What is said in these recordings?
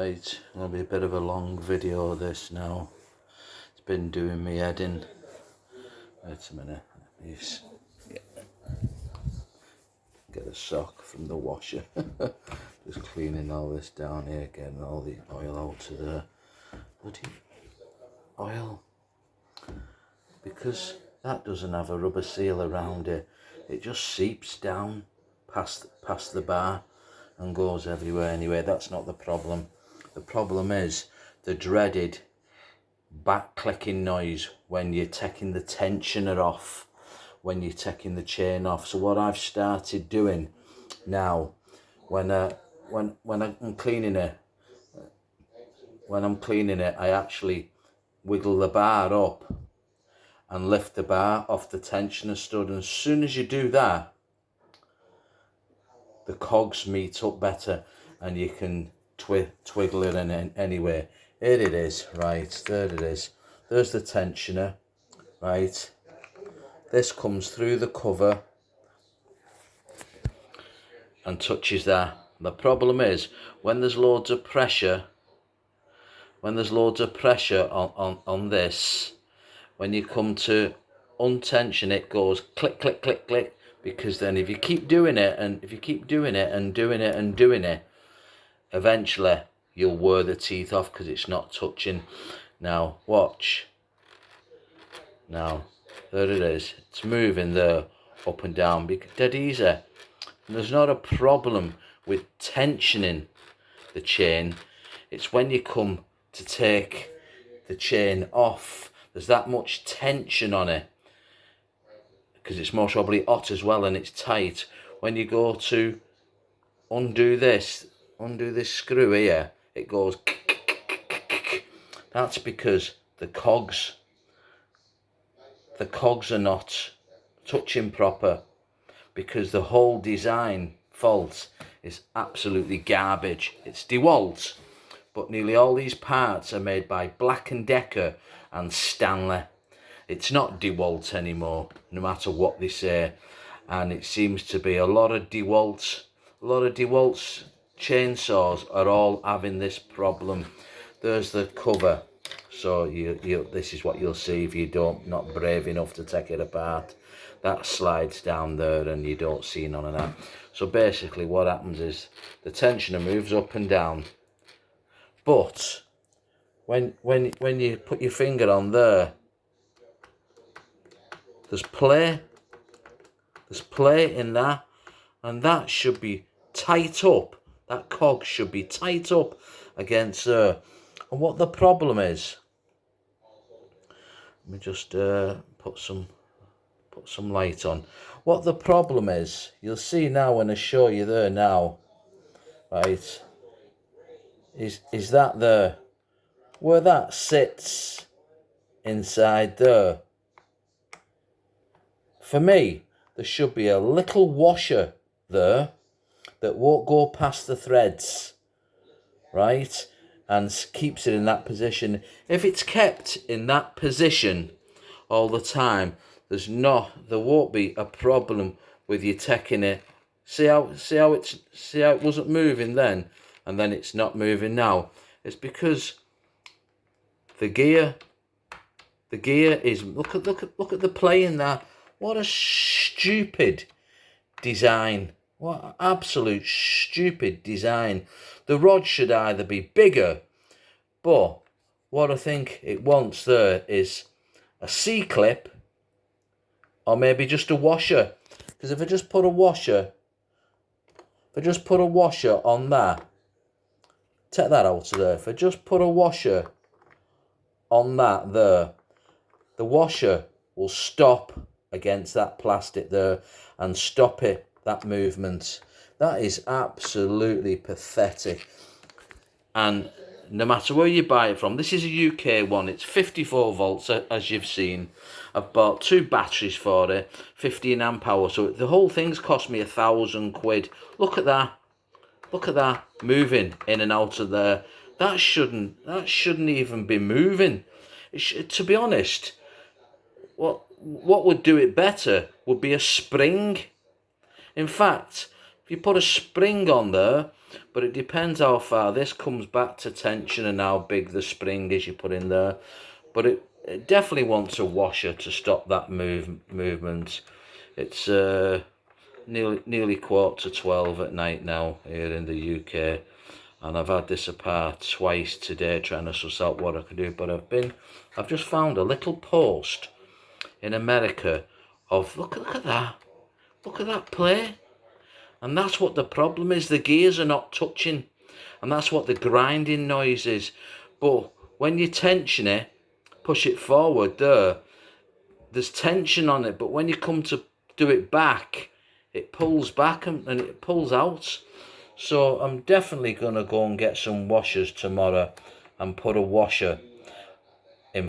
Right, it'll be a bit of a long video this now. It's been doing me head in. Wait a minute, get a sock from the washer. Just cleaning all this down here, getting all the oil out of the bloody oil. Because that doesn't have a rubber seal around it, it just seeps down past the bar and goes everywhere. Anyway, that's not the problem. The problem is the dreaded back clicking noise when you're taking the tensioner off, when you're taking the chain off. So what I've started doing now, when I'm cleaning it, I actually wiggle the bar up and lift the bar off the tensioner stud, and as soon as you do that, the cogs meet up better and you can twiggle it in anyway. Here it is, right, there it is. There's the tensioner, right. This comes through the cover and touches that. The problem is when there's loads of pressure, on this, when you come to untension, it goes click, click, click, click, because then if you keep doing it and doing it, eventually you'll wear the teeth off because it's not touching. Now watch. Now there it is. It's moving there up and down, dead easy. And there's not a problem with tensioning the chain. It's when you come to take the chain off, there's that much tension on it because it's most probably hot as well and it's tight. When you go to undo this screw here, it goes. That's because the cogs are not touching proper, because the whole design fault is absolutely garbage. It's dewalt, but nearly all these parts are made by Black & Decker and Stanley. It's not dewalt anymore, no matter what they say, and it seems to be a lot of dewalt chainsaws are all having this problem. There's the cover, so this is what you'll see if you not brave enough to take it apart. That slides down there and you don't see none of that. So basically what happens is the tensioner moves up and down, but when you put your finger on there, there's play in that, and that should be tight up. That cog should be tight up against there. And what the problem is, let me just put some light on. What the problem is, you'll see now when I show you there now, right, is that there, where that sits inside there. For me, there should be a little washer there that won't go past the threads, right, and keeps it in that position. If it's kept in that position all the time, there won't be a problem with you taking it. See how it wasn't moving then, and then it's not moving now. It's because the gear is, look at the play in that. What a stupid design. What an absolute stupid design. The rod should either be bigger, but what I think it wants there is a C-clip, or maybe just a washer. Because if I just put a washer on that, take that out of there. If I just put a washer on that there, the washer will stop against that plastic there and stop that movement. That is absolutely pathetic. And no matter where you buy it from, this is a UK one, it's 54 volts as you've seen. I've bought 2 batteries for it, 15 amp hour, so the whole thing's cost me £1,000. Look at that moving in and out of there. That shouldn't even be moving. To be honest, what would do it better would be a spring. In fact, if you put a spring on there, but it depends how far this comes back to tension and how big the spring is you put in there. But it definitely wants a washer to stop that movement. It's nearly 11:15 at night now here in the UK, and I've had this apart twice today trying to suss out what I can do. But I've just found a little post in America of look at that play, and that's what the problem is. The gears are not touching, and that's what the grinding noise is. But when you tension it, push it forward, there's tension on it, but when you come to do it back, it pulls back and it pulls out. So I'm definitely going to go and get some washers tomorrow and put a washer in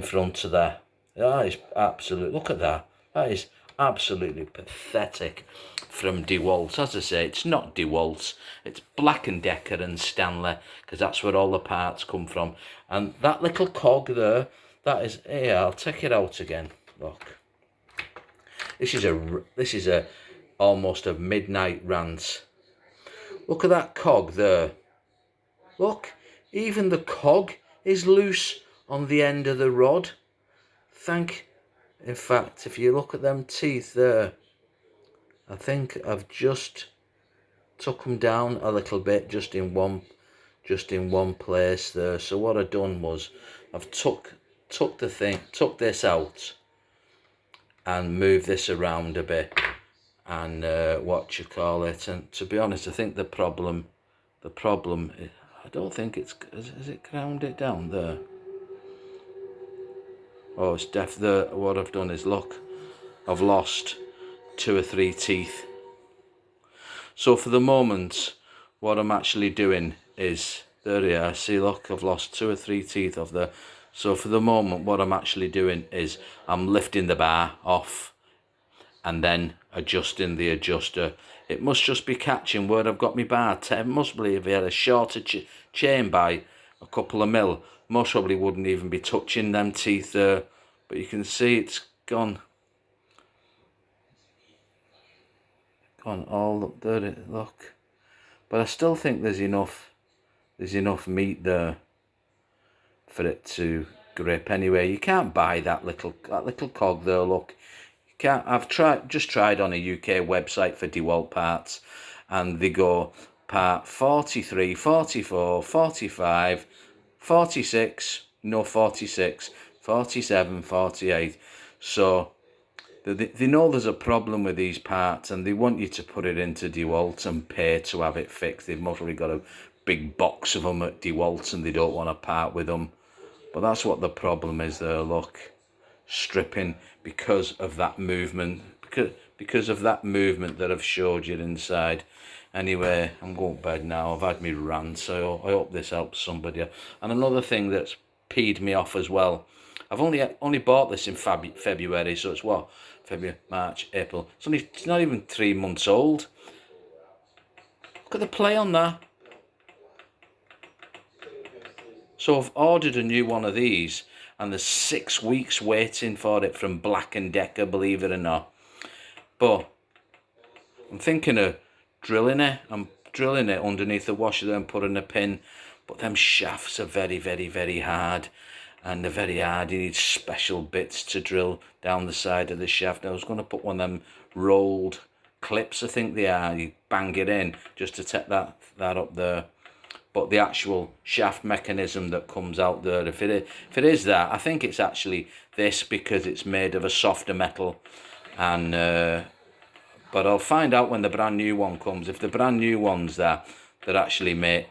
front of that. That is absolute. Look at that. That is absolutely pathetic from dewalt. As I say, it's not dewalt. It's Black & Decker and Stanley, because that's where all the parts come from. And that little cog there, that is. Here, I'll take it out again. Look. This is a almost a midnight rant. Look at that cog there. Look, even the cog is loose on the end of the rod. In fact, if you look at them teeth there, I think I've just took them down a little bit just in one place there. So what I've done was I've took this out and moved this around a bit, and and to be honest, I think the problem I don't think it's, is it ground it down there? Oh, it's what I've done is, look, I've lost 2 or 3 teeth. So for the moment, what I'm actually doing is, there you are, see, look, I've lost 2 or 3 teeth off there. So for the moment, what I'm actually doing is I'm lifting the bar off and then adjusting the adjuster. It must just be catching where I've got my bar. It must be, if it had a shorter chain by a couple of mil, most probably wouldn't even be touching them teeth there. But you can see it's gone all up there, look. But I still think there's enough meat there for it to grip. Anyway, you can't buy that little cog there, look. You can't. I've just tried on a UK website for dewalt parts, and they go part 43, 44, 45, 46, no 46, 47, 48. So they know there's a problem with these parts, and they want you to put it into dewalt and pay to have it fixed. They've mostly got a big box of them at dewalt, and they don't want to part with them. But that's what the problem is there, look. Stripping because of that movement, because of that movement that I've showed you inside. Anyway, I'm going to bed now. I've had me rant, so I hope this helps somebody. And another thing that's peed me off as well, I've only bought this in February, so it's what? February, March, April. It's not even 3 months old. Look at the play on that. So I've ordered a new one of these, and there's 6 weeks waiting for it from Black & Decker, believe it or not. But I'm thinking of drilling it. I'm drilling it underneath the washer there and putting a pin. But them shafts are very, very, very hard. And they're very hard. You need special bits to drill down the side of the shaft. I was going to put one of them rolled clips, I think they are. You bang it in just to take that up there. But the actual shaft mechanism that comes out there, if it is that, I think it's actually this, because it's made of a softer metal. And but I'll find out when the brand new one comes. If the brand new ones they're actually made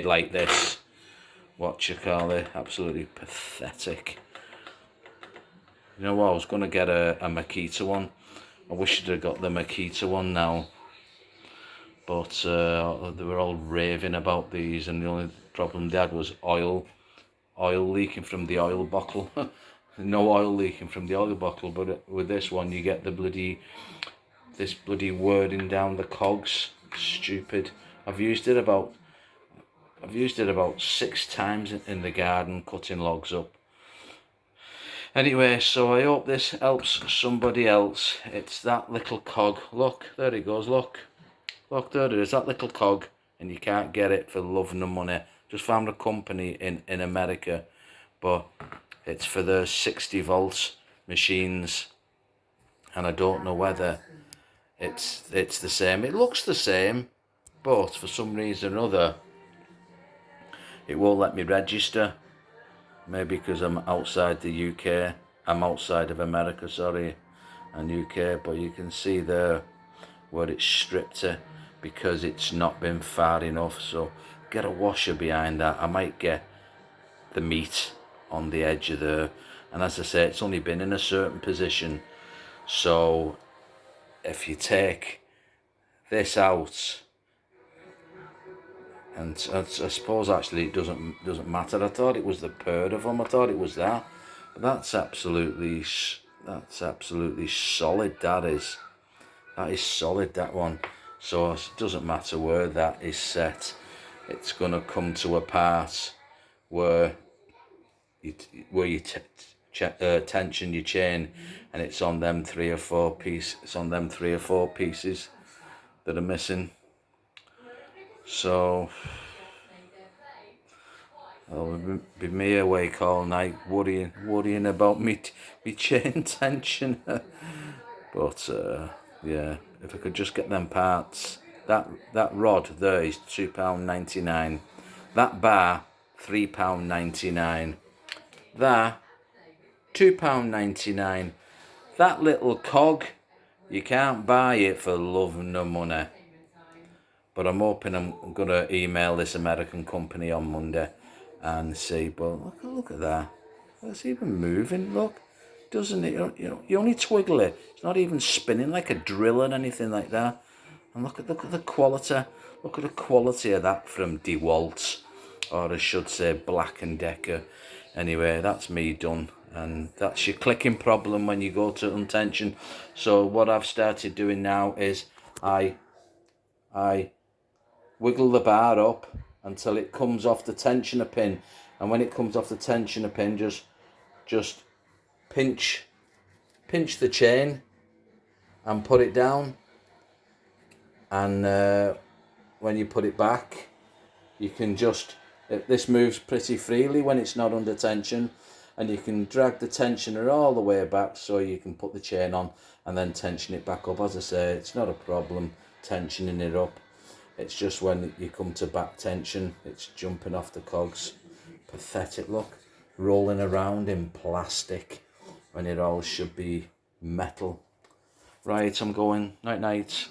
like this. Absolutely pathetic. You know what? I was going to get a Makita one. I wish I'd have got the Makita one now. But they were all raving about these, and the only problem they had was oil leaking from the oil bottle. No oil leaking from the oil bottle, but with this one you get this bloody wording down the cogs. Stupid. I've used it about 6 times in the garden cutting logs up. Anyway, so I hope this helps somebody else. It's that little cog. Look, there it goes, look. Look, there it is, that little cog, and you can't get it for love nor money. Just found a company in America, but it's for the 60 volt machines, and I don't know whether it's the same. It looks the same, but for some reason or other, it won't let me register. Maybe because I'm outside the UK. I'm outside of America, sorry, and UK. But you can see there where it's stripped to, because it's not been far enough. So get a washer behind that. I might get the meat on the edge of there. And as I say, it's only been in a certain position. So if you take this out, and I suppose actually it doesn't matter. I thought it was the pair of them. I thought it was that. But that's absolutely solid. That is solid, that one. So it doesn't matter where that is set. It's gonna come to a part where you tension your chain, and it's on them 3 or 4 pieces. It's on them 3 or 4 pieces that are missing. So I'll be me awake all night worrying about me chain tension. But yeah, if I could just get them parts. That rod there is £2.99. That bar £3.99. That £2.99. That little cog, you can't buy it for love nor money. But I'm hoping I'm going to email this American company on Monday and see. But look at that. It's even moving, look. Doesn't it? You only twiggle it. It's not even spinning like a drill or anything like that. And look at the quality. Look at the quality of that from dewalt. Or I should say Black & Decker. Anyway, that's me done. And that's your clicking problem when you go to untension. So what I've started doing now is I wiggle the bar up until it comes off the tensioner pin, and when it comes off the tensioner pin, just pinch the chain and put it down, and when you put it back, you can this moves pretty freely when it's not under tension, and you can drag the tensioner all the way back so you can put the chain on and then tension it back up. As I say, it's not a problem tensioning it up. It's just when you come to back tension, it's jumping off the cogs. Pathetic, look. Rolling around in plastic when it all should be metal. Right, I'm going. Night night.